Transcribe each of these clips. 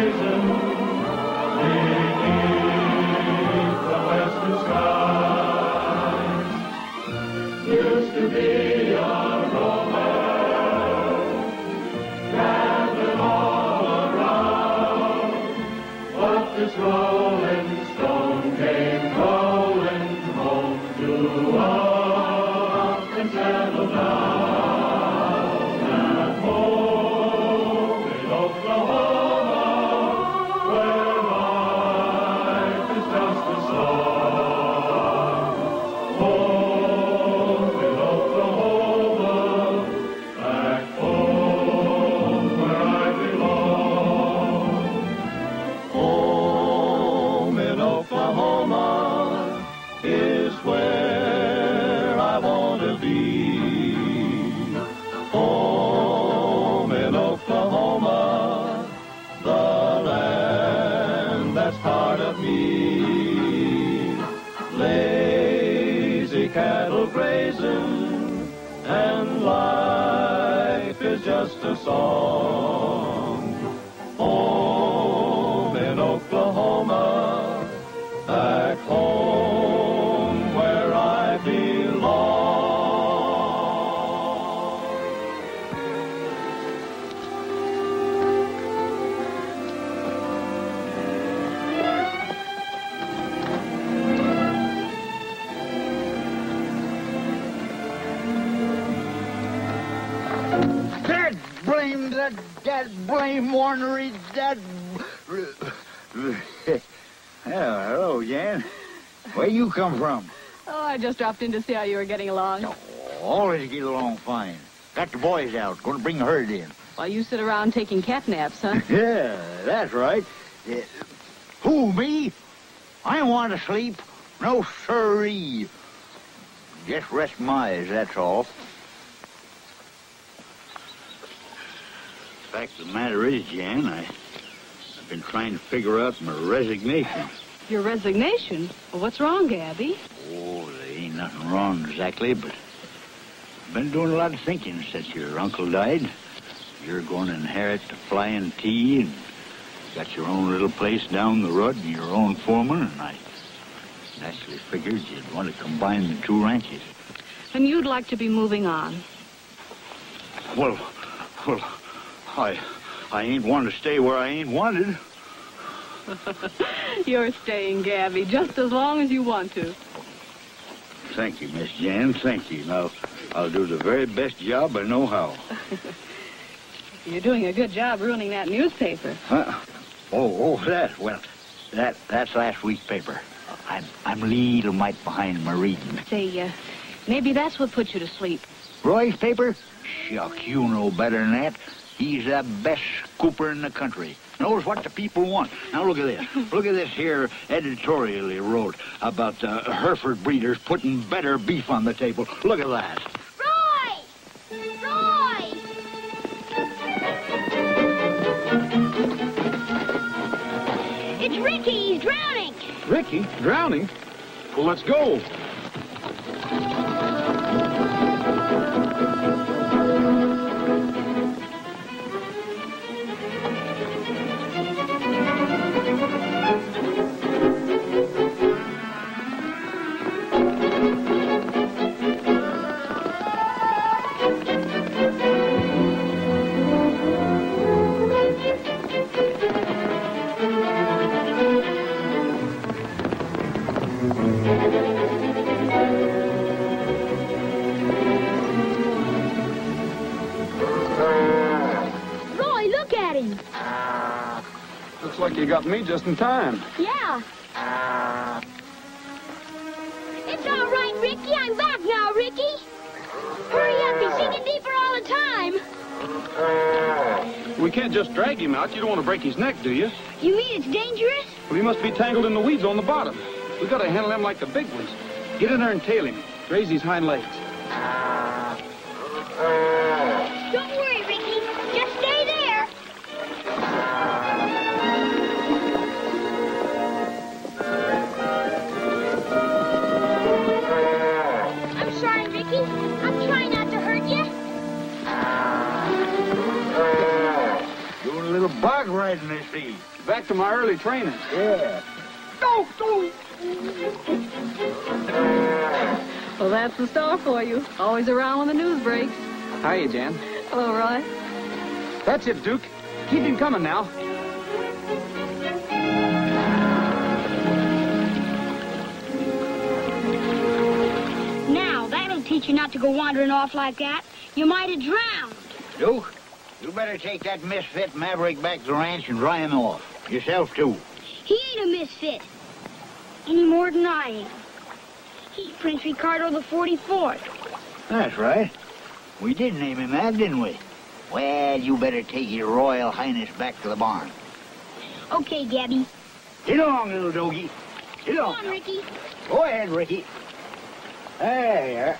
blazing beneath the western skies. Used to be a romance gathered all around, but this rolling stone came rolling home to us and settled down at home in Oklahoma, where life is just a song. Home in Oklahoma, back home where I belong. Home in Oklahoma is where I want to be. Home in Oklahoma, the land that's part of me. Lazy cattle grazing, and life is just a song. Home in Oklahoma, back home where I belong. That blame ornery, that... Hello, Jan. Where you come from? Oh, I just dropped in to see how you were getting along. Oh, always get along fine. Got the boys out. Going to bring the herd in. While you sit around taking cat naps, huh? Yeah, that's right. Who, me? I want to sleep. No siree. Just rest my eyes, that's all. The fact of the matter is, Jan, I've been trying to figure out my resignation. Your resignation? Well, what's wrong, Gabby? Oh, there ain't nothing wrong exactly, but I've been doing a lot of thinking since your uncle died. You're going to inherit the Flying T, and got your own little place down the road and your own foreman, and I naturally figured you'd want to combine the two ranches. And you'd like to be moving on? Well, I ain't want to stay where I ain't wanted. You're staying, Gabby, just as long as you want to. Thank you, Miss Jan, thank you. Now, I'll do the very best job I know how. You're doing a good job ruining that newspaper. Huh? Oh, that. Well, that's last week's paper. I'm a little mite behind my reading. Say, maybe that's what put you to sleep. Roy's paper? Shucks, you know better than that. He's the best scooper in the country. Knows what the people want. Now look at this. Look at this here editorial he wrote about the Hereford breeders putting better beef on the table. Look at that. Roy! Roy! It's Ricky. He's drowning. Ricky? Drowning? Well, let's go. Looks like you got me just in time. Yeah. It's all right, Ricky. I'm back now, Ricky. Hurry up. He's sinking deeper all the time. We can't just drag him out. You don't want to break his neck, do you? You mean it's dangerous? Well, he must be tangled in the weeds on the bottom. We've got to handle him like the big ones. Get in there and tail him. Raise his hind legs. Don't worry, Ricky. Just stay there. I'm sorry, Ricky. I'm trying not to hurt you. Doing a little bog riding, I see. Back to my early training. Yeah. Go, go! Well, that's the star for you. Always around when the news breaks. Hiya, Jan. Hello, Roy. That's it, Duke. Keep him coming now. Now, that'll teach you not to go wandering off like that. You might have drowned. Duke, you better take that misfit maverick back to the ranch and dry him off. Yourself, too. He ain't a misfit. Any more than I am. He's Prince Ricardo the 44th. That's right. We did name him that, didn't we? Well, you better take your Royal Highness back to the barn. Okay, Gabby. Get along, little doggy. Get Come on. on, Ricky. Go ahead, Ricky. There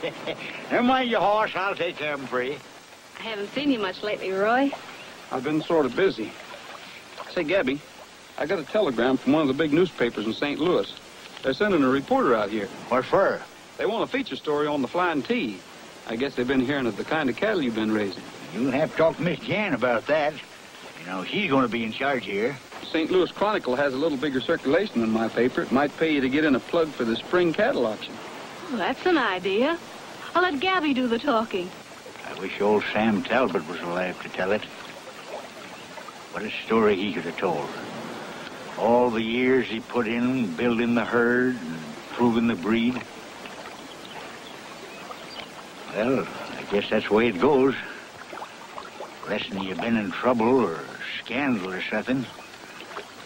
you are. Never mind your horse. I'll take care of him for you. I haven't seen you much lately, Roy. I've been sort of busy. Say, Gabby, I got a telegram from one of the big newspapers in St. Louis. They're sending a reporter out here. What for? They want a feature story on the Flying T. I guess they've been hearing of the kind of cattle you've been raising. You'll have to talk to Miss Jan about that. You know, she's going to be in charge here. St. Louis Chronicle has a little bigger circulation than my paper. It might pay you to get in a plug for the spring cattle auction. Well, that's an idea. I'll let Gabby do the talking. I wish old Sam Talbot was alive to tell it. What a story he could have told. All the years he put in building the herd and proving the breed. Well, I guess that's the way it goes. Less'n you've been in trouble or scandal or something,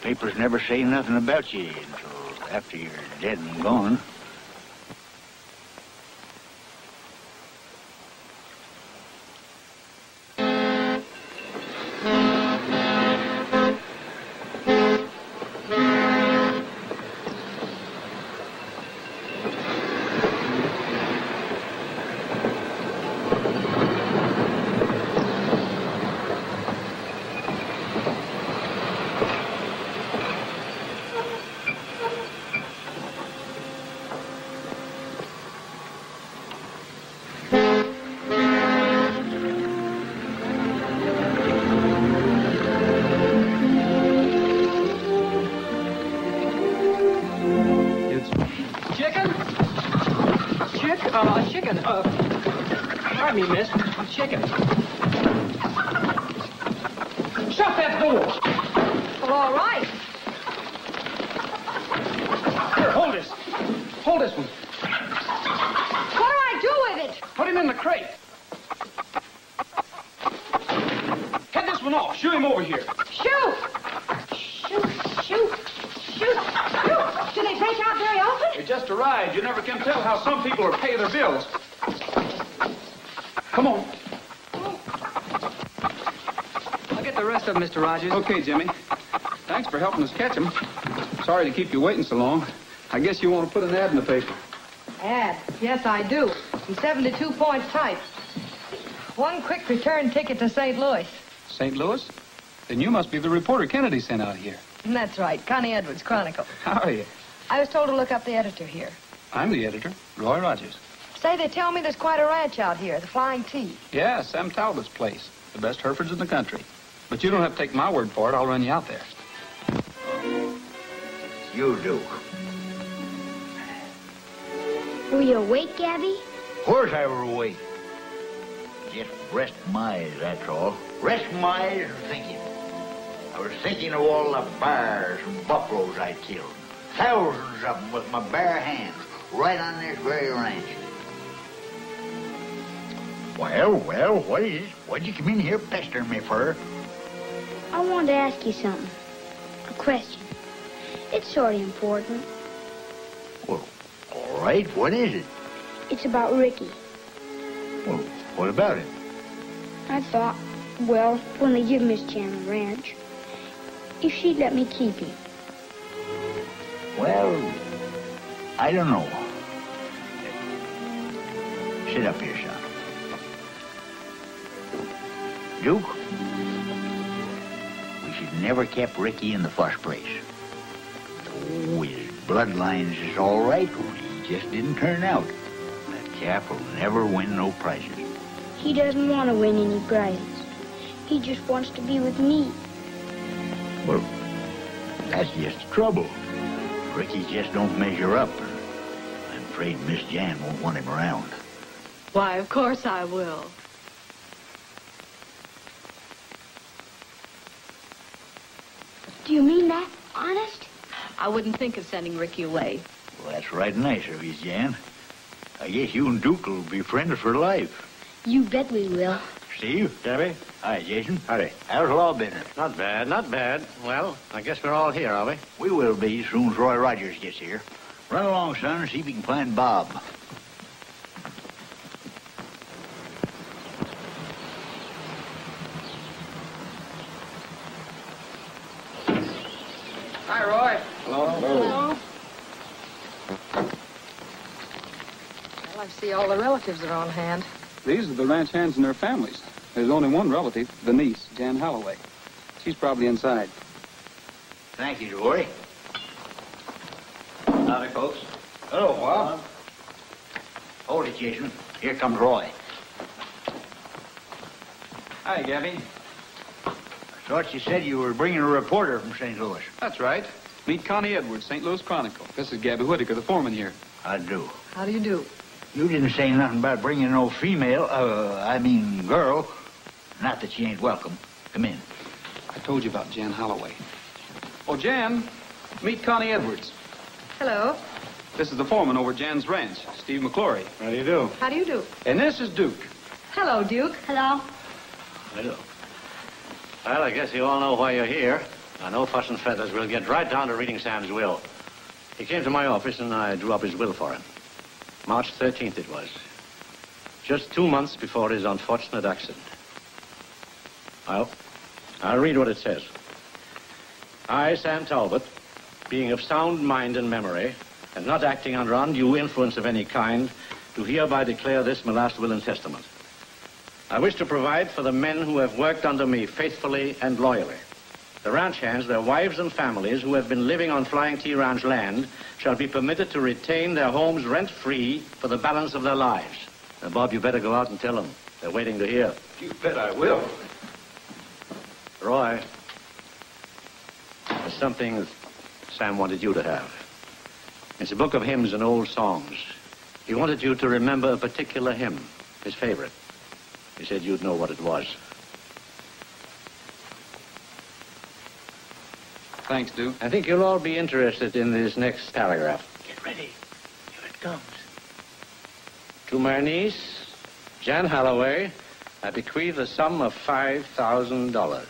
papers never say nothing about you until after you're dead and gone. Pardon me, miss. Chicken. Shut that door. Well, all right. Here, hold this. Hold this one. What do I do with it? Put him in the crate. Head this one off. Shoo him over here. Shoot! Shoot, shoot, shoot, shoot. Do they break out very often? You just arrived. You never can tell how some people are paying their bills. Come on. I'll get the rest of them, Mr. Rogers. Okay, Jimmy. Thanks for helping us catch them. Sorry to keep you waiting so long. I guess you want to put an ad in the paper. Ad? Yes, I do. I'm 72 points tight. One quick return ticket to St. Louis. St. Louis? Then you must be the reporter Kennedy sent out here. That's right. Connie Edwards, Chronicle. How are you? I was told to look up the editor here. I'm the editor, Roy Rogers. Say, they tell me there's quite a ranch out here, the Flying T. Yeah, Sam Talbot's place. The best Herefords in the country. But you don't have to take my word for it. I'll run you out there. You do. Were you awake, Gabby? Of course I were awake. Just rest my eyes, that's all. Rest my eyes and thinking. I was thinking of all the bears and buffaloes I killed. Thousands of them with my bare hands, right on this very ranch. Well, what is it? What'd you come in here pestering me for? I wanted to ask you something. A question. It's sort of important. Well, all right, what is it? It's about Ricky. Well, what about it? I thought, well, when they give Miss Jan the ranch, if she'd let me keep him. Well, I don't know. Sit up here, son. Duke, we should never kept Ricky in the first place. Oh, his bloodlines is all right, only he just didn't turn out. That chap will never win no prizes. He doesn't want to win any prizes. He just wants to be with me. Well, that's just the trouble. Ricky just don't measure up. I'm afraid Miss Jan won't want him around. Why, of course I will. Do you mean that? Honest? I wouldn't think of sending Ricky away. Well, that's right nice of you, Jan. I guess you and Duke will be friends for life. You bet we will. Steve? Gabby? Hi, Jason. Howdy. How's law business? Not bad, not bad. Well, I guess we're all here, are we? We will be as soon as Roy Rogers gets here. Run along, son, and see if you can find Bob. Hi, Roy. Well, I see all the relatives are on hand. These are the ranch hands and their families. There's only one relative, the niece, Jan Holloway. She's probably inside. Thank you, Roy. Howdy, folks. Hello, Bob. Hold it, Jason. Here comes Roy. Hi, Gabby. I thought you said you were bringing a reporter from St. Louis. That's right. Meet Connie Edwards, St. Louis Chronicle. This is Gabby Whittaker, the foreman here. I do. How do you do? You didn't say nothing about bringing no female, girl. Not that she ain't welcome. Come in. I told you about Jan Holloway. Oh, Jan, meet Connie Edwards. Hello. This is the foreman over Jan's ranch, Steve McClory. How do you do? How do you do? And this is Duke. Hello, Duke. Hello. Hello. Well, I guess you all know why you're here. No fuss and feathers. We'll get right down to reading Sam's will. He came to my office and I drew up his will for him. March 13th it was. Just 2 months before his unfortunate accident. Well, I'll read what it says. I, Sam Talbot, being of sound mind and memory, and not acting under undue influence of any kind, do hereby declare this my last will and testament. I wish to provide for the men who have worked under me faithfully and loyally. The ranch hands, their wives and families who have been living on Flying T Ranch land shall be permitted to retain their homes rent-free for the balance of their lives. Now, Bob, you better go out and tell them. They're waiting to hear. You bet I will. Roy, there's something that Sam wanted you to have. It's a book of hymns and old songs. He wanted you to remember a particular hymn, his favorite. He said you'd know what it was. Thanks, Duke. I think you'll all be interested in this next paragraph. Get ready. Here it comes. To my niece, Jan Holloway, I bequeath the sum of $5,000.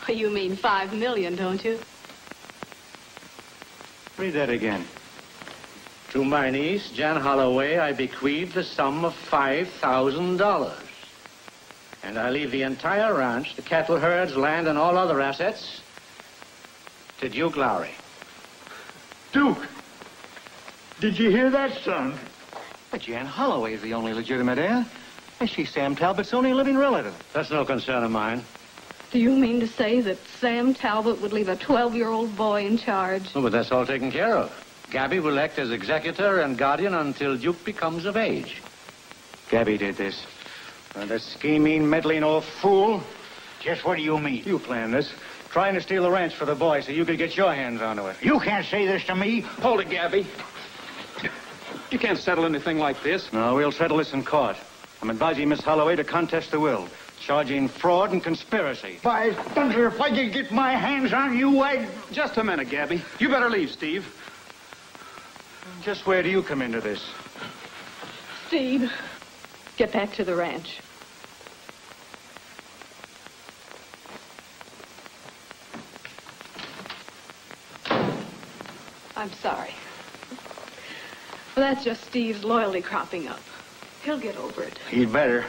You mean 5 million, don't you? Read that again. To my niece, Jan Holloway, I bequeath the sum of $5,000. And I leave the entire ranch, the cattle herds, land, and all other assets to Duke Lowery. Duke! Did you hear that, son? But Jan Holloway is the only legitimate heir. And she's Sam Talbot's only living relative. That's no concern of mine. Do you mean to say that Sam Talbot would leave a 12-year-old boy in charge? Oh, but that's all taken care of. Gabby will act as executor and guardian until Duke becomes of age. Gabby did this. That scheming, meddling old fool. Just what do you mean? You planned this. Trying to steal the ranch for the boy so you could get your hands onto it. You can't say this to me. Hold it, Gabby. You can't settle anything like this. No, we'll settle this in court. I'm advising Miss Holloway to contest the will, charging fraud and conspiracy. By thunder, if I could get my hands on you, I'd... Just a minute, Gabby. You better leave, Steve. Just where do you come into this? Steve, get back to the ranch. I'm sorry. Well, that's just Steve's loyalty cropping up. He'll get over it. He'd better.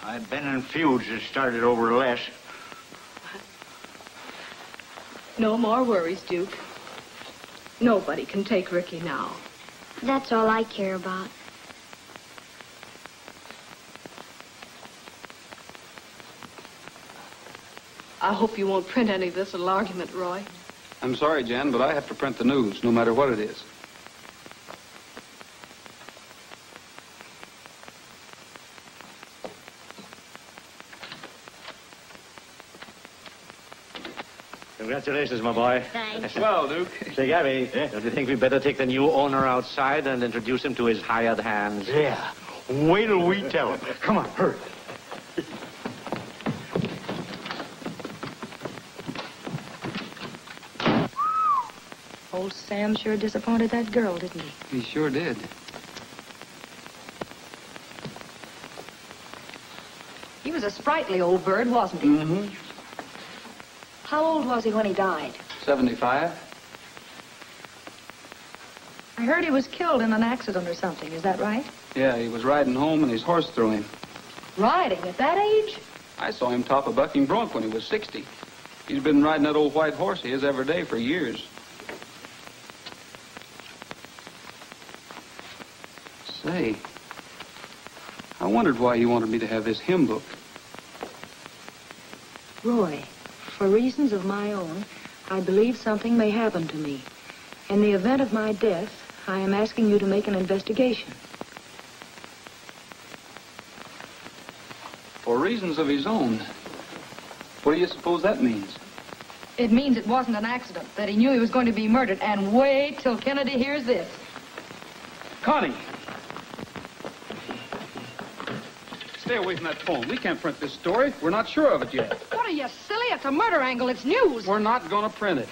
I've been in feuds that started over less. No more worries, Duke. Nobody can take Ricky now. That's all I care about. I hope you won't print any of this little argument, Roy. I'm sorry, Jan, but I have to print the news, no matter what it is. Congratulations, my boy. Thanks. Well, Duke. Say, Gabby, don't you think we'd better take the new owner outside and introduce him to his hired hands? Yeah. Wait till we tell him. Come on, hurry. Old Sam sure disappointed that girl, didn't he? He sure did. He was a sprightly old bird, wasn't he? Mm-hmm. How old was he when he died? 75. I heard he was killed in an accident or something. Is that right? Yeah, he was riding home and his horse threw him. Riding at that age? I saw him top a bucking bronc when he was 60. He's been riding that old white horse he is every day for years. Say, I wondered why you wanted me to have this hymn book. Roy, for reasons of my own, I believe something may happen to me. In the event of my death, I am asking you to make an investigation. For reasons of his own. What do you suppose that means? It means it wasn't an accident, that he knew he was going to be murdered. And wait till Kennedy hears this. Connie! Stay away from that phone. We can't print this story. We're not sure of it yet. What are you, silly? It's a murder angle. It's news. We're not going to print it.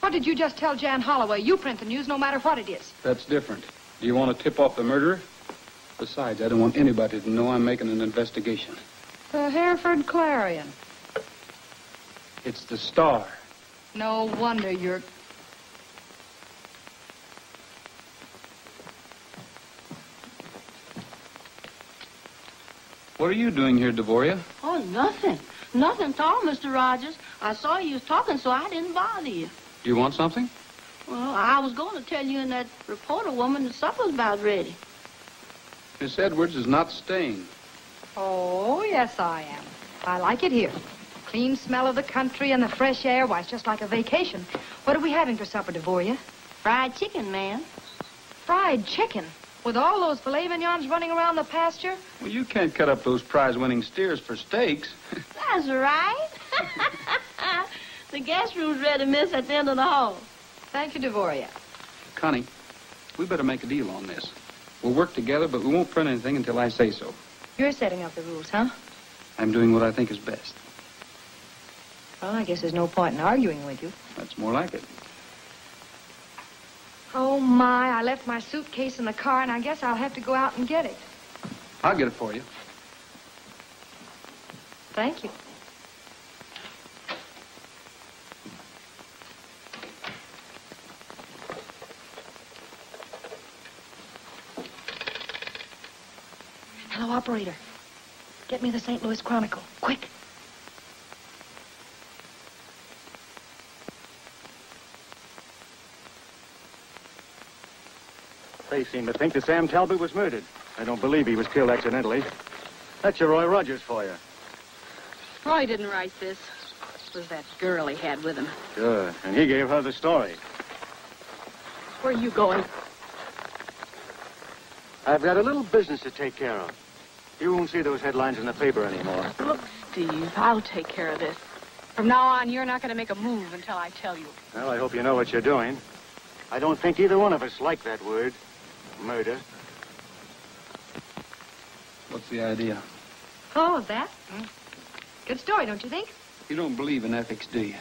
What did you just tell Jan Holloway? You print the news no matter what it is. That's different. Do you want to tip off the murderer? Besides, I don't want anybody to know I'm making an investigation. The Hereford Clarion. It's the Star. No wonder you're... What are you doing here, Devoria? Oh, nothing. Nothing at all, Mr. Rogers. I saw you was talking, so I didn't bother you. Do you want something? Well, I was going to tell you and that reporter woman that supper's about ready. Miss Edwards is not staying. Oh, yes, I am. I like it here. Clean smell of the country and the fresh air. Why, it's just like a vacation. What are we having for supper, Devoria? Fried chicken, ma'am. Fried chicken? With all those filet mignons running around the pasture? Well, you can't cut up those prize-winning steers for steaks. That's right. The guest room's ready, miss, at the end of the hall. Thank you, Devoria. Connie, we better make a deal on this. We'll work together, but we won't print anything until I say so. You're setting up the rules, huh? I'm doing what I think is best. Well, I guess there's no point in arguing with you. That's more like it. Oh, my, I left my suitcase in the car, and I guess I'll have to go out and get it. I'll get it for you. Thank you. Hello, operator. Get me the St. Louis Chronicle. Quick. They seem to think that Sam Talbot was murdered. I don't believe he was killed accidentally. That's your Roy Rogers for you. Roy didn't write this. It was that girl he had with him. Good. And he gave her the story. Where are you going? I've got a little business to take care of. You won't see those headlines in the paper anymore. Look, Steve, I'll take care of this. From now on, you're not going to make a move until I tell you. Well, I hope you know what you're doing. I don't think either one of us like that word. Murder. What's the idea? Oh, that? Good story, don't you think? You don't believe in ethics, do you?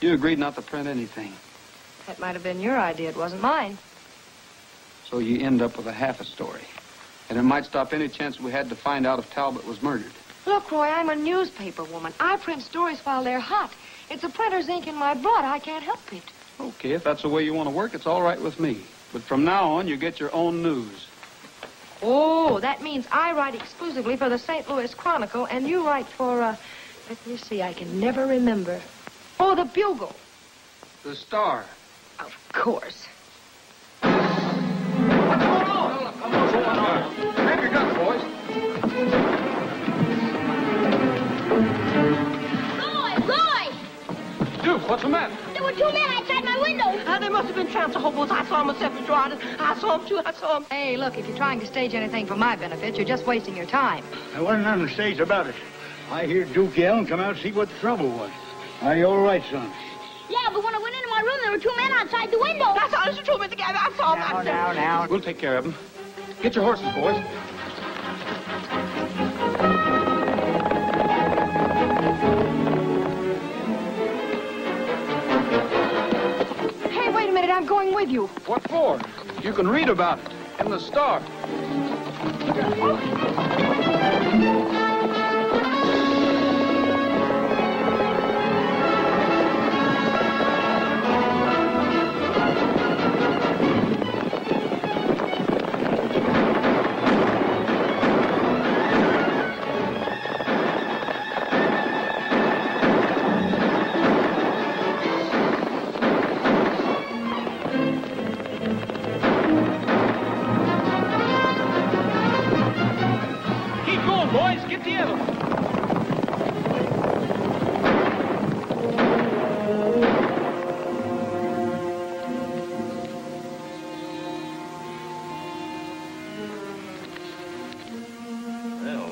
You agreed not to print anything. That might have been your idea. It wasn't mine. So you end up with a half a story. And it might stop any chance we had to find out if Talbot was murdered. Look, Roy, I'm a newspaper woman. I print stories while they're hot. It's a printer's ink in my blood. I can't help it. Okay, if that's the way you want to work, it's all right with me. But from now on, you get your own news. Oh, that means I write exclusively for the St. Louis Chronicle, and you write for, let me see, I can never remember. Oh, the Bugle. The Star. Of course. Grab your guns, boys. Roy! Duke, what's the matter? There were two men outside my window. They must have been tramps or hobos. I saw them myself, Mr. Rogers. I saw them, too. I saw them. Hey, look, if you're trying to stage anything for my benefit, you're just wasting your time. I wasn't on the stage about it. I hear Duke yell and come out to see what the trouble was. Are you all right, son? Yeah, but when I went into my room, there were two men outside the window. That's honest truth, Mr. Gabby. I saw that. Now. We'll take care of them. Get your horses, boys. Hey, wait a minute. I'm going with you. What for? You can read about it in the Star.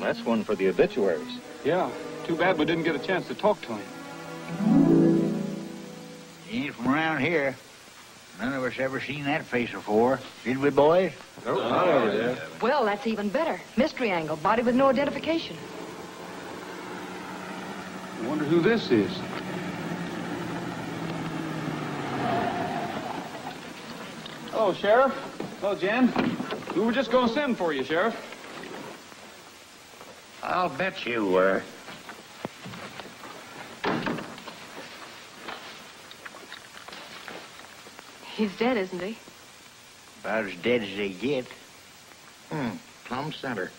That's one for the obituaries. Yeah. Too bad we didn't get a chance to talk to him. He ain't from around here. None of us ever seen that face before. Did we, boys? Nope. I never did. Well, that's even better. Mystery angle. Body with no identification. I wonder who this is. Hello, Sheriff. Hello, Jan. We were just going to send for you, Sheriff. I'll bet you were. He's dead, isn't he? About as dead as they get. Plumb center.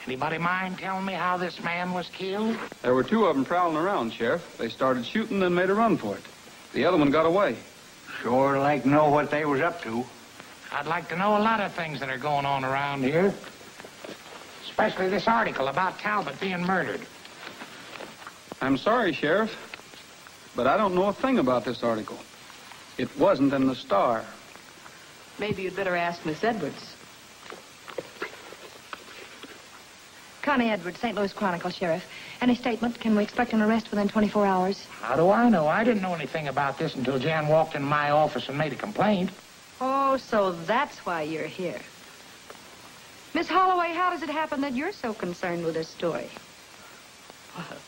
Anybody mind telling me how this man was killed? There were two of them prowling around, Sheriff. They started shooting and made a run for it. The other one got away. Sure like to know what they was up to. I'd like to know a lot of things that are going on around here. Especially this article about Talbot being murdered. I'm sorry, Sheriff, but I don't know a thing about this article. It wasn't in the Star. Maybe you'd better ask Miss Edwards. Connie Edwards, St. Louis Chronicle, Sheriff. Any statement? Can we expect an arrest within 24 hours? How do I know? I didn't know anything about this until Jan walked in my office and made a complaint. Oh, so that's why you're here. Miss Holloway, how does it happen that you're so concerned with this story? Well,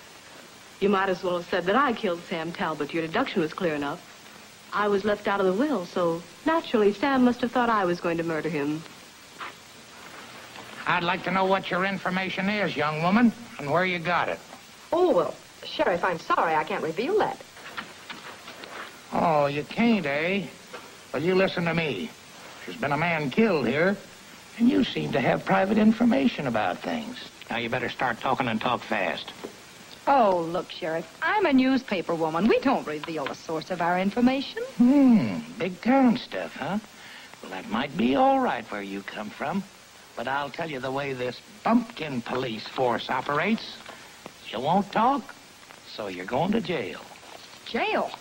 you might as well have said that I killed Sam Talbot. Your deduction was clear enough. I was left out of the will, so naturally Sam must have thought I was going to murder him. I'd like to know what your information is, young woman, and where you got it. Oh, well, Sheriff, I'm sorry. I can't reveal that. Oh, you can't, eh? Well, you listen to me. There's been a man killed here, and you seem to have private information about things. Now, you better start talking and talk fast. Oh, look, Sheriff, I'm a newspaper woman. We don't reveal the source of our information. Big town stuff, huh? Well, that might be all right where you come from. But I'll tell you the way this bumpkin police force operates. You won't talk, so you're going to jail. Jail?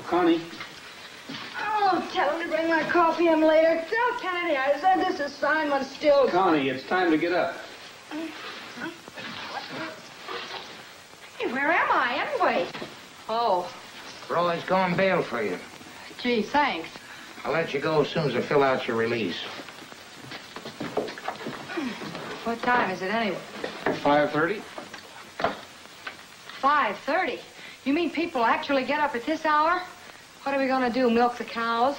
Connie. Oh, tell him to bring my coffee in later. Tell Kennedy I said this assignment's still... Connie, it's time to get up. Hey, where am I, anyway? Oh. Roy's gone bail for you. Gee, thanks. I'll let you go as soon as I fill out your release. What time is it, anyway? 5:30. 5:30? You mean people actually get up at this hour? What are we going to do, milk the cows?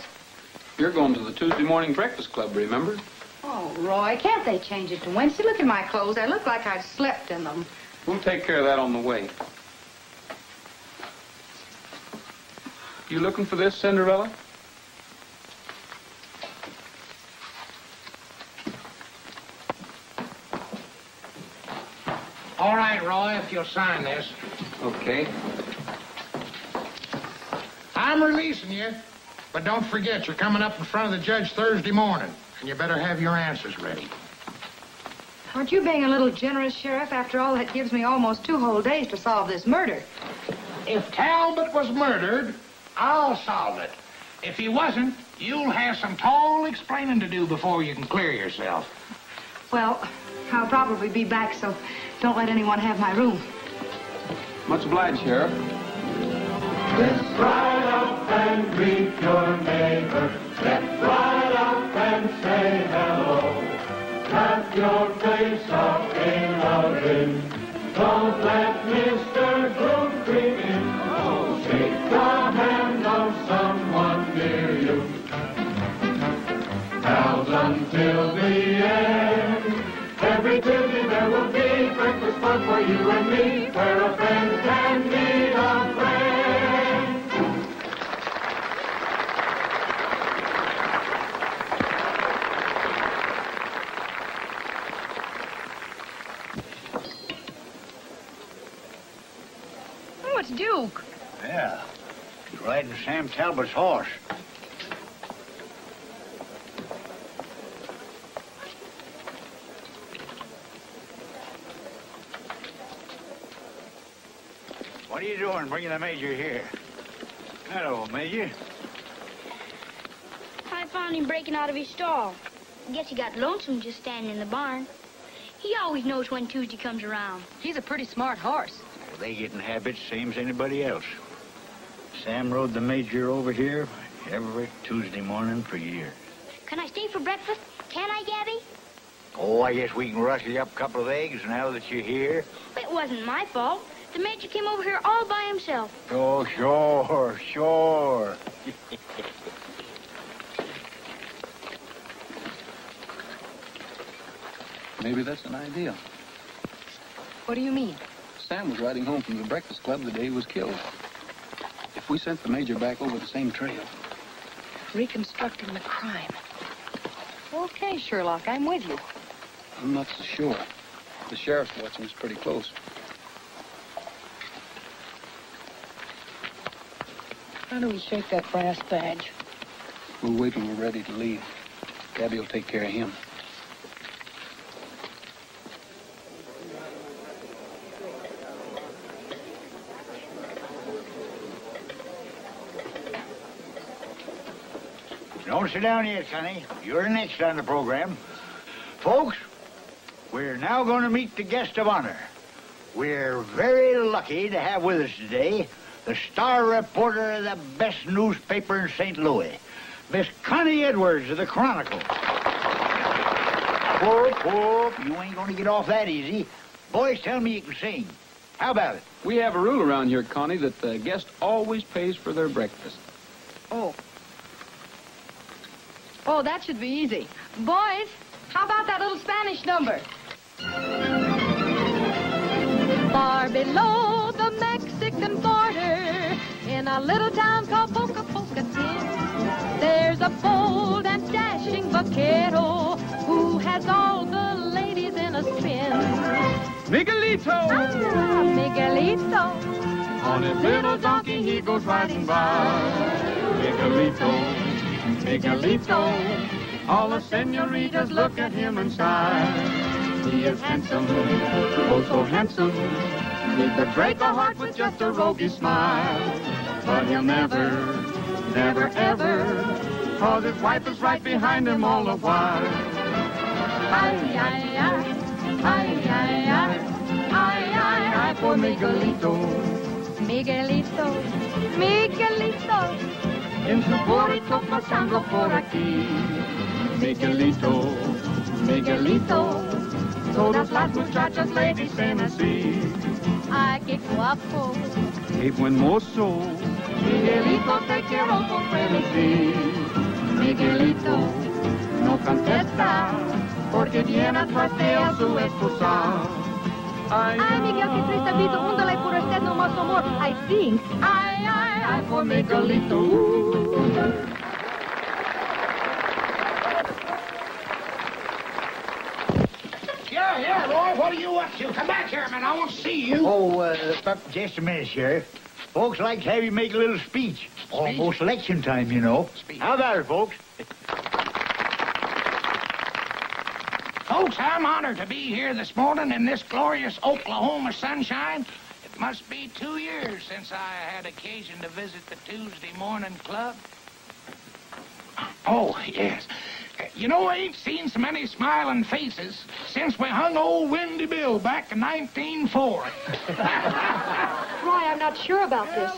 You're going to the Tuesday morning breakfast club, remember? Oh, Roy, can't they change it to Wednesday? Look at my clothes. I look like I've slept in them. We'll take care of that on the way. You looking for this, Cinderella? All right, Roy, if you'll sign this. Okay. I'm releasing you, but don't forget you're coming up in front of the judge Thursday morning, and you better have your answers ready. Aren't you being a little generous, Sheriff? After all, that gives me almost 2 whole days to solve this murder. if Talbot was murdered, I'll solve it. If he wasn't, you'll have some tall explaining to do before you can clear yourself. Well, I'll probably be back, so don't let anyone have my room. Much obliged, Sheriff. Let's ride up and greet your neighbor. Let's ride up and say hello. Wrap your face up in a ring. Don't let Mr. Groom creep in. Oh, shake the hand of someone near you. Pals until the end. Every Tuesday there will be breakfast fun for you and me, where a friend can meet a friend. Oh, it's Duke. Yeah. He's riding Sam Talbot's horse. What are you doing bringing the Major here? Hello, Major. I found him breaking out of his stall. I guess he got lonesome just standing in the barn. He always knows when Tuesday comes around. He's a pretty smart horse. They get in habits same as anybody else. Sam rode the Major over here every Tuesday morning for years. Can I stay for breakfast? Can I, Gabby? Oh, I guess we can rustle you up a couple of eggs now that you're here. It wasn't my fault. The Major came over here all by himself. Oh, sure, sure. Maybe that's an idea. What do you mean? Sam was riding home from the Breakfast Club the day he was killed. If we sent the Major back over the same trail. Reconstructing the crime. Okay, Sherlock, I'm with you. I'm not so sure. The sheriff's watching us pretty close. How do we shake that brass badge? We'll wait when we're ready to leave. Gabby will take care of him. Don't sit down yet, Connie. You're next on the program. Folks, we're now going to meet the guest of honor. We're very lucky to have with us today the star reporter of the best newspaper in St. Louis, Miss Connie Edwards of the Chronicle. Whoop, whoop. You ain't going to get off that easy. Boys tell me you can sing. How about it? We have a rule around here, Connie, that the guest always pays for their breakfast. Oh. Oh, that should be easy. Boys, how about that little Spanish number? Far below the Mexican border, in a little town called Pocatello, there's a bold and dashing vaquero who has all the ladies in a spin. Miguelito! Ah, Miguelito. On his little donkey he goes riding by. Miguelito, Miguelito. All the senoritas look at him and sigh. He is handsome, oh so handsome. He could break a heart with just a roguish smile. But he'll never, never, ever, cause his wife is right behind him all the while. Ay, ay, ay, ay, ay, ay, ay, ay, ay, for Miguelito. Miguelito, Miguelito. En su burrito pasando por aquí. Miguelito, Miguelito. Todas las muchachas le dicen así. Ay, qué guapo. Qué buen mozo. Miguelito, te quiero con frenesí. Miguelito, no contesta, porque viene atrás de él su esposa. Ay, Miguel, qué triste vida, úndale por usted no más amor. I think. Ay, ay, ay, por Miguelito. Yeah, Roy, what are you up to? Come back here, man. I want to see you. Oh, just a minute, Sheriff. Folks like to have you make a little speech. Almost election time, you know. How about it, folks? Folks, I'm honored to be here this morning in this glorious Oklahoma sunshine. Must be 2 years since I had occasion to visit the Tuesday morning club. Oh, yes. You know, I ain't seen so many smiling faces since we hung old Windy Bill back in 1904. Roy, I'm not sure about this.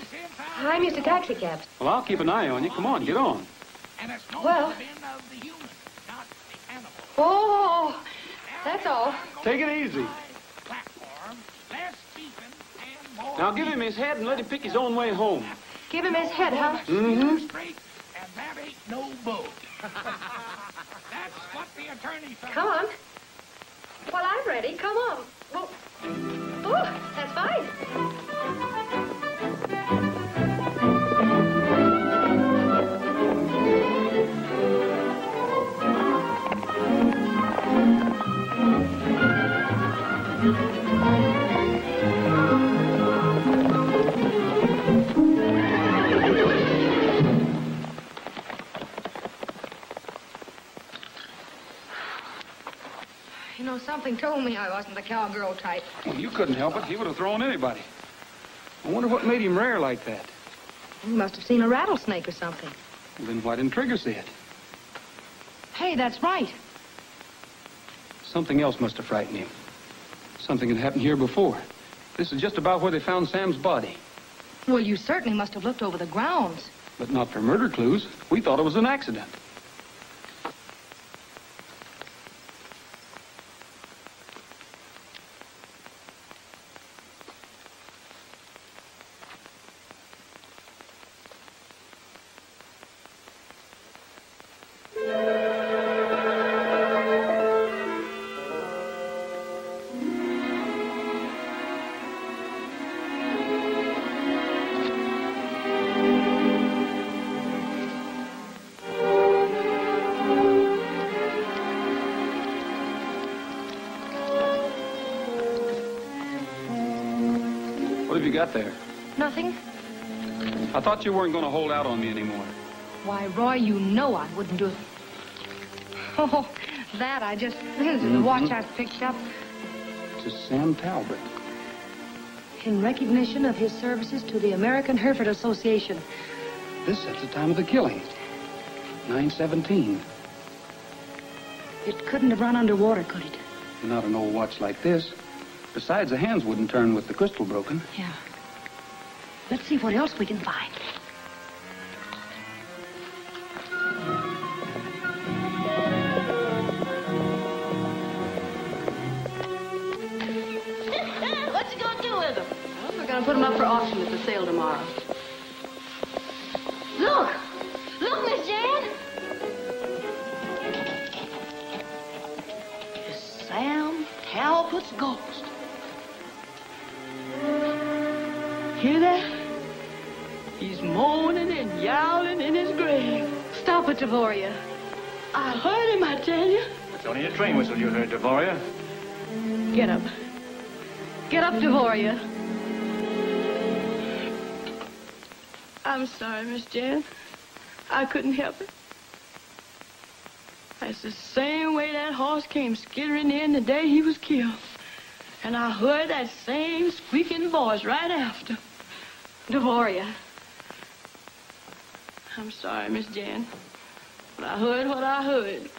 I'm used to taxi cabs. Well, I'll keep an eye on you. Come on, get on. And it's no Well. sin of the human, not the animal. Oh, that's all. Take it easy. Platform, less steeping and more. Now give him his head and let him pick his own way home. Give him his head, huh? Mm-hmm. Straight, and that ain't no boat. That's what the attorney found. Come on. Well, I'm ready. Come on. Well, oh, that's fine. You know, something told me I wasn't the cowgirl type. Well, you couldn't help it. He would have thrown anybody. I wonder what made him rare like that. He must have seen a rattlesnake or something. Well, then why didn't Trigger see it? Hey, that's right. Something else must have frightened him. Something had happened here before. This is just about where they found Sam's body. Well, you certainly must have looked over the grounds. But not for murder clues. We thought it was an accident. What have you got there? Nothing? I thought you weren't going to hold out on me anymore. Why, Roy, you know I wouldn't do it. Oh, that I just... This is the watch I picked up. To Sam Talbot. In recognition of his services to the American Hereford Association. This sets the time of the killing. 9:17. It couldn't have run underwater, could it? Not an old watch like this. Besides, the hands wouldn't turn with the crystal broken. Yeah. Let's see what else we can find. What you gonna do with them? Well, we're going to put them up for auction at the sale tomorrow. Look! Look, Miss Jan! It's Sam Talbot's ghost. Hear that? He's moaning and yowling in his grave. Stop it, Devoria. I heard him, I tell you. It's only a train whistle you heard, Devoria. Get up. Get up, Devoria. I'm sorry, Miss Jan. I couldn't help it. That's the same way that horse came skittering in the day he was killed. And I heard that same squeaking voice right after. Devoria. I'm sorry, Miss Jan. But I heard what I heard.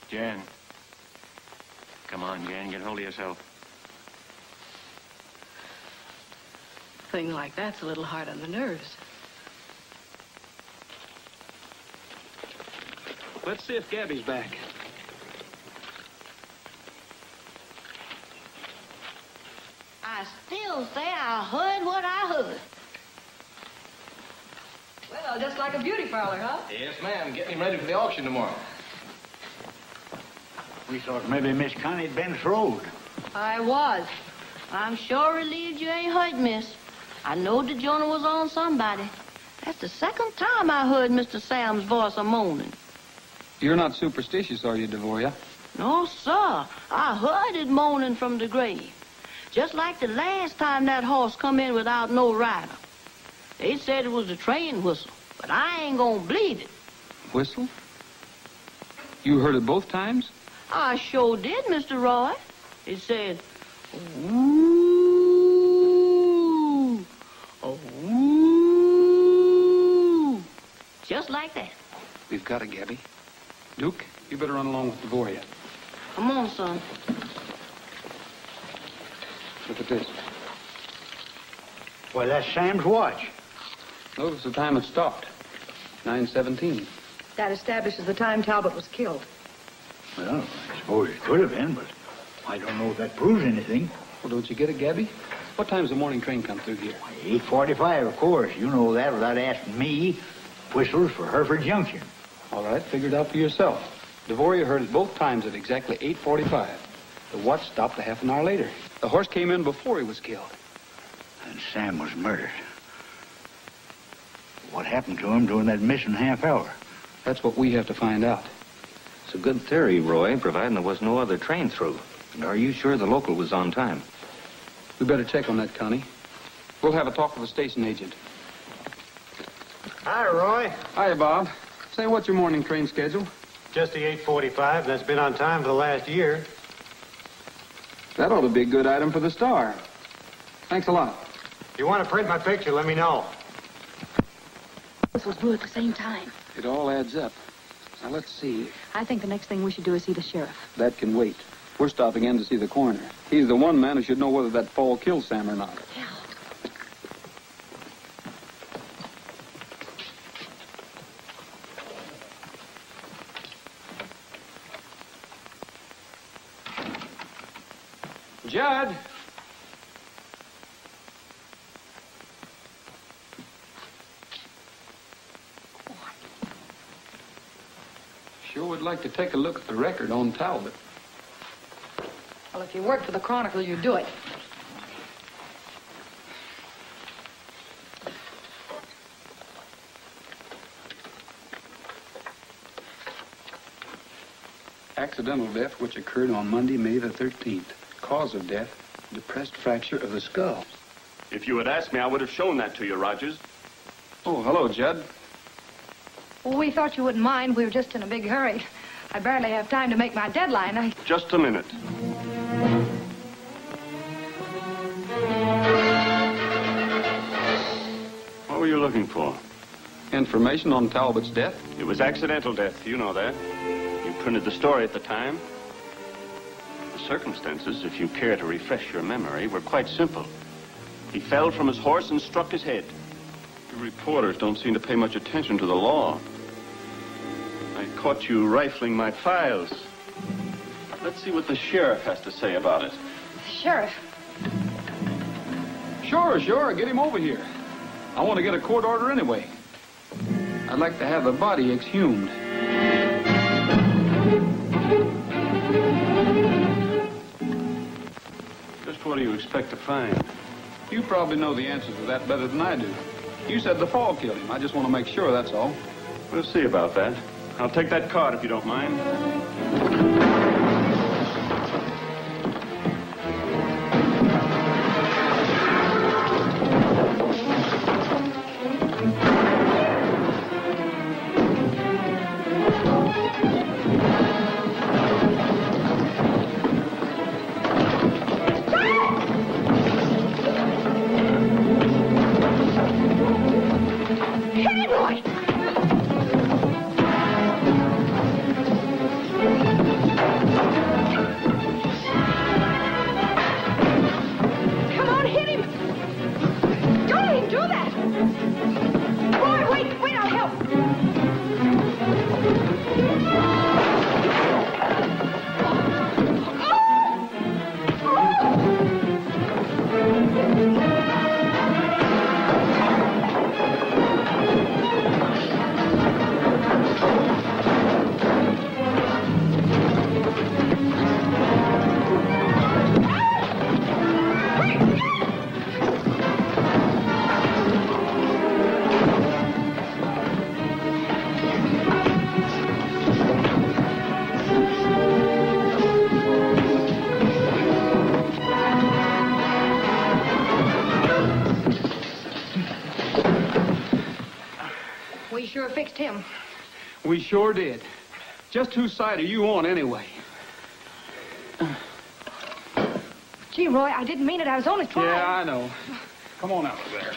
Jan. Come on, Jan, get hold of yourself. A thing like that's a little hard on the nerves. Let's see if Gabby's back. I still say I heard what I heard. Well, just like a beauty parlor, huh? Yes, ma'am. Getting him ready for the auction tomorrow. We thought maybe Miss Connie'd been throwed. I was. I'm sure relieved you ain't hurt, miss. I know the journal was on somebody. That's the second time I heard Mr. Sam's voice a-moaning. You're not superstitious, are you, Devoria? No, sir. I heard it moaning from the grave. Just like the last time that horse come in without no rider. They said it was a train whistle, but I ain't gonna believe it. Whistle? You heard it both times? I sure did, Mr. Roy. It said, ooh, ooh, just like that. We've got it, Gabby. Duke, you better run along with Devoria. Come on, son. Look at this. Why, that's Sam's watch. Notice the time it stopped. 9:17. That establishes the time Talbot was killed. Well, I suppose it could have been, but I don't know if that proves anything. Well, don't you get it, Gabby? What time's the morning train come through here? 8:45, of course. You know that without asking me. Whistles for Hereford Junction. All right, figure it out for yourself. Devoria heard it both times at exactly 8:45. The watch stopped a half an hour later. The horse came in before he was killed. And Sam was murdered. What happened to him during that missing half hour? That's what we have to find out. It's a good theory, Roy, providing there was no other train through. And are you sure the local was on time? We better check on that, Connie. We'll have a talk with the station agent. Hi, Roy. Hi, Bob. Say, what's your morning train schedule? Just the 8:45. That's been on time for the last year. That ought to be a good item for the Star. Thanks a lot. If you want to print my picture, let me know. This was due at the same time. It all adds up. Now, let's see. I think the next thing we should do is see the sheriff. That can wait. We're stopping in to see the coroner. He's the one man who should know whether that fall killed Sam or not. Judd! Sure would like to take a look at the record on Talbot. Well, if you work for the Chronicle, you do it. Accidental death which occurred on Monday, May the 13th. Cause of death, depressed fracture of the skull. If you had asked me, I would have shown that to you, Rogers. Oh, hello, Judd. Well, we thought you wouldn't mind. We were just in a big hurry. I barely have time to make my deadline. Just a minute. What were you looking for? Information on Talbot's death. It was accidental death. You know that. You printed the story at the time. The circumstances, if you care to refresh your memory, were quite simple. He fell from his horse and struck his head. You reporters don't seem to pay much attention to the law. I caught you rifling my files. Let's see what the sheriff has to say about it. Sheriff. Sure. Get him over here. I want to get a court order anyway. I'd like to have the body exhumed. Just what do you expect to find? You probably know the answers to that better than I do. You said the fall killed him. I just want to make sure, that's all. We'll see about that. I'll take that card if you don't mind. We sure did. Just whose side are you on, anyway? Gee, Roy, I didn't mean it. I was only trying. Yeah, I know. Come on out of there.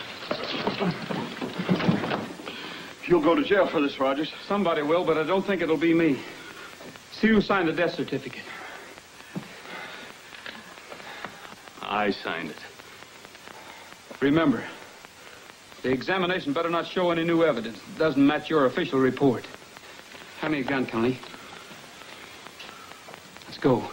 You'll go to jail for this, Rogers. Somebody will, but I don't think it'll be me. See who signed the death certificate. I signed it. Remember, the examination better not show any new evidence that doesn't match your official report. Hand me a gun, Connie. Let's go.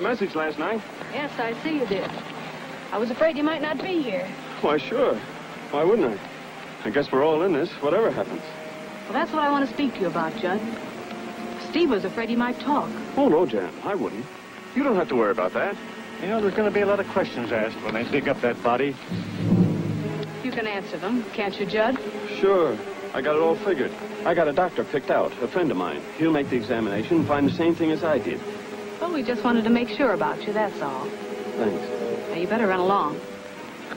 Message last night. Yes, I see you did. I was afraid you might not be here. Why, sure. Why wouldn't I? I guess we're all in this, whatever happens. Well, that's what I want to speak to you about, Judd. Steve was afraid he might talk. Oh, no, Jan, I wouldn't. You don't have to worry about that. You know, there's going to be a lot of questions asked when they dig up that body. You can answer them, can't you, Judd? Sure. I got it all figured. I got a doctor picked out, a friend of mine. He'll make the examination and find the same thing as I did. Well, we just wanted to make sure about you, that's all. Thanks. Now, you better run along.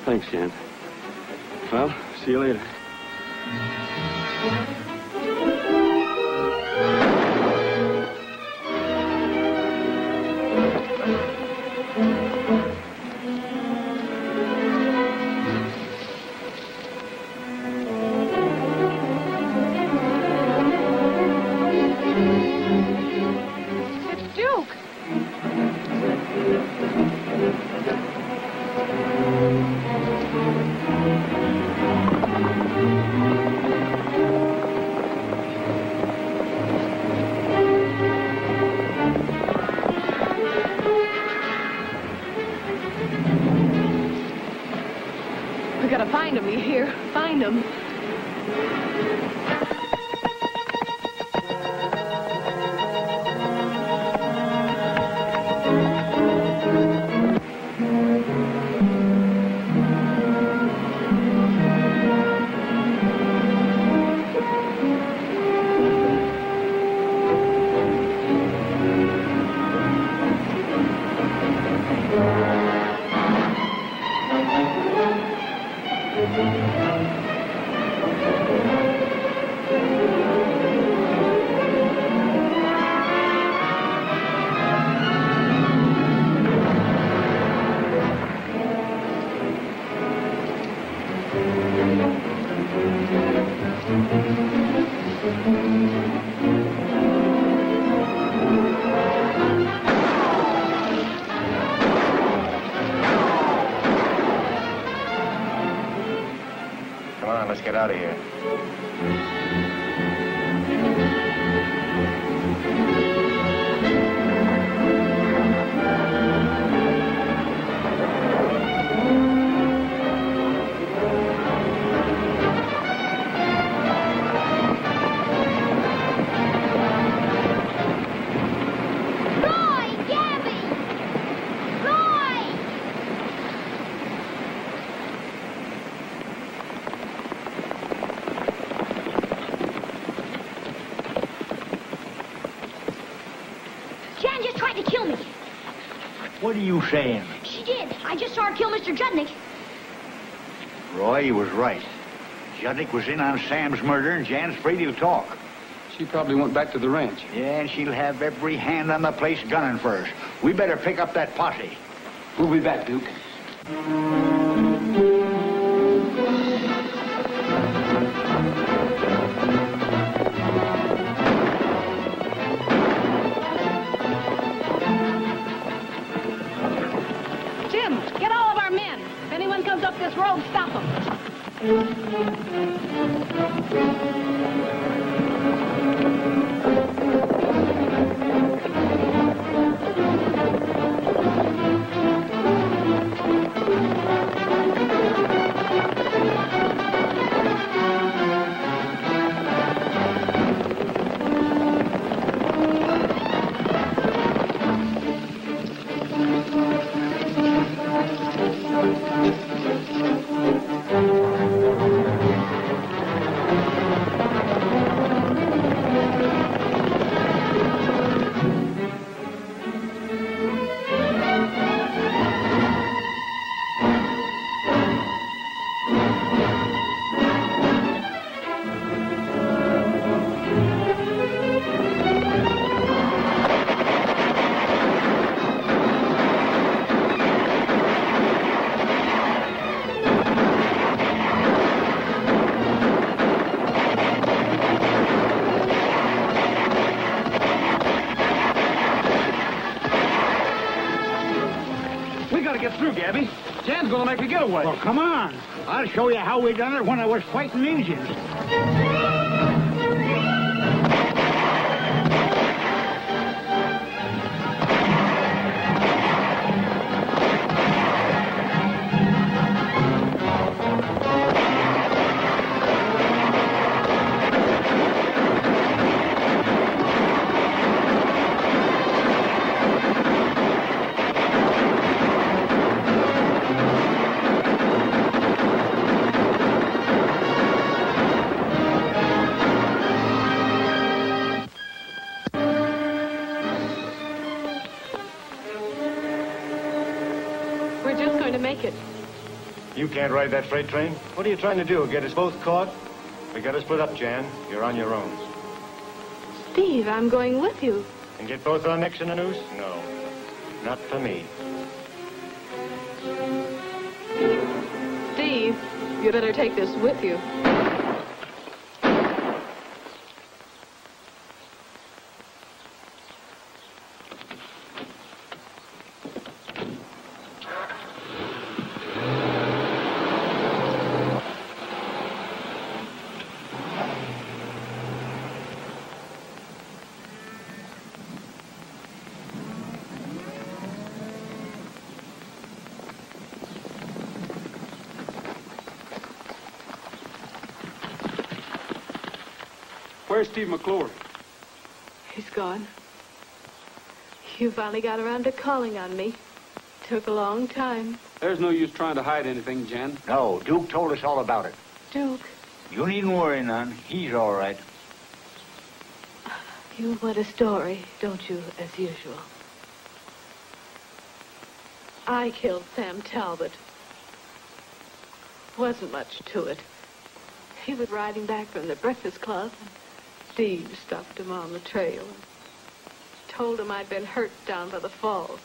Thanks, Jan. Well, see you later. Find him, you hear? Find him. Let's get out of here. What are you saying? She did. I just saw her kill Mr. Judnick. Roy, he was right. Judnick was in on Sam's murder, and Jan's afraid he'll talk. She probably went back to the ranch. Yeah, and she'll have every hand on the place gunning for us. We better pick up that posse. We'll be back, Duke. Get all of our men. If anyone comes up this road, stop them. We gotta get through, Gabby. Jan's gonna make a getaway. Well, come on. I'll show you how we done it when I was fighting Indians. You can't ride that freight train? What are you trying to do, get us both caught? We gotta split up, Jan. You're on your own. Steve, I'm going with you. And get both our necks in a noose? No. Not for me. Steve, you better take this with you. Where's Steve McClory? He's gone. You finally got around to calling on me. Took a long time. There's no use trying to hide anything, Jan. No, Duke told us all about it. Duke. You needn't worry none. He's all right. You want a story, don't you, as usual? I killed Sam Talbot. Wasn't much to it. He was riding back from the Breakfast Club, and Steve stopped him on the trail and told him I'd been hurt down by the falls.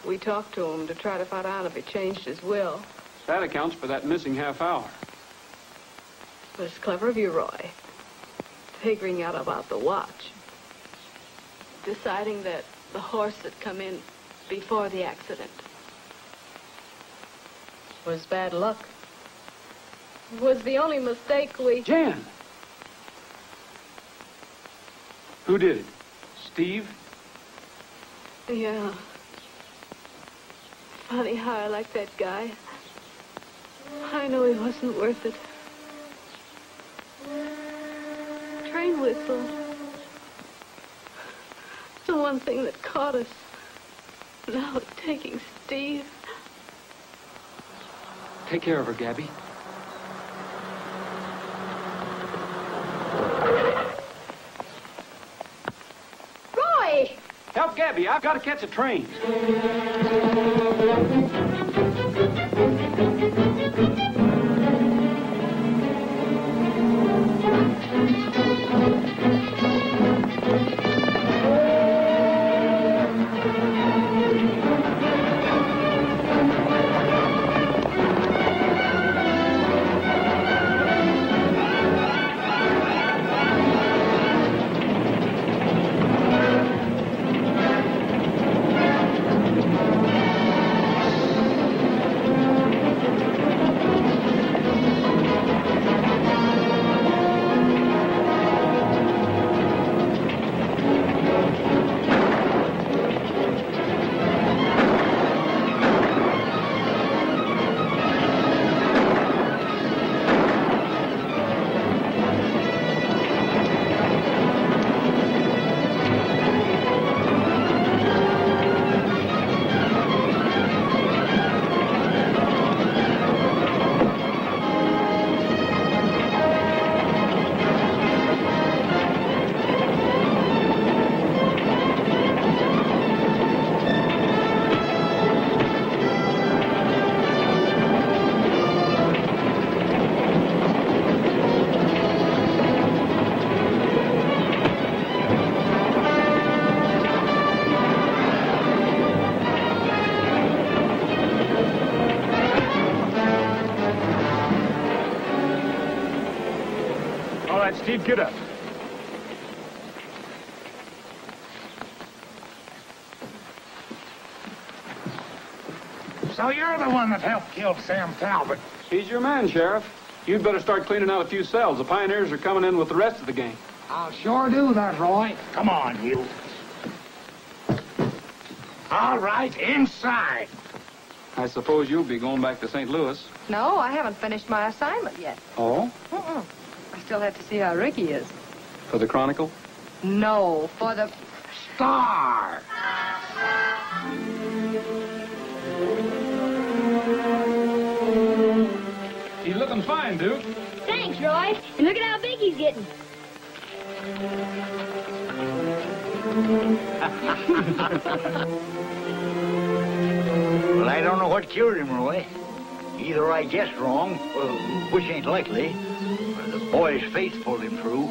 We talked to him to try to find out if he changed his will. That accounts for that missing half hour. It was clever of you, Roy. Figuring out about the watch. Deciding that the horse had come in before the accident. Was bad luck. Was the only mistake we... Jan! Who did it? Steve? Yeah. Funny how I like that guy. I know he wasn't worth it. Train whistle. The one thing that caught us. Now taking Steve. Take care of her, Gabby. Roy! Help Gabby. I've got to catch a train. Steve, get up. So you're the one that helped kill Sam Talbot. He's your man, Sheriff. You'd better start cleaning out a few cells. The pioneers are coming in with the rest of the gang. I'll sure do that, Roy. Come on, you. All right, inside. I suppose you'll be going back to St. Louis. No, I haven't finished my assignment yet. Oh? I still have to see how Ricky is. For the Chronicle? No, for the... Star. He's looking fine, Duke. Thanks, Roy. And look at how big he's getting. Well, I don't know what cured him, Roy. Either I guessed wrong, which ain't likely, or the boy's faith pulled him through.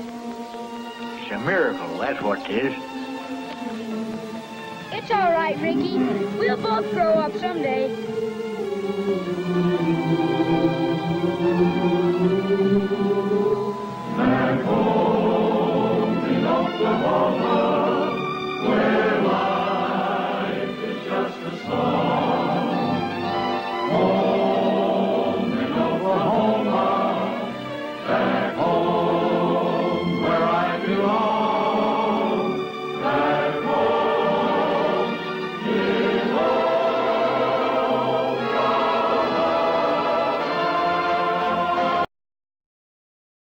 It's a miracle, that's what it is. It's all right, Ricky. We'll both grow up someday.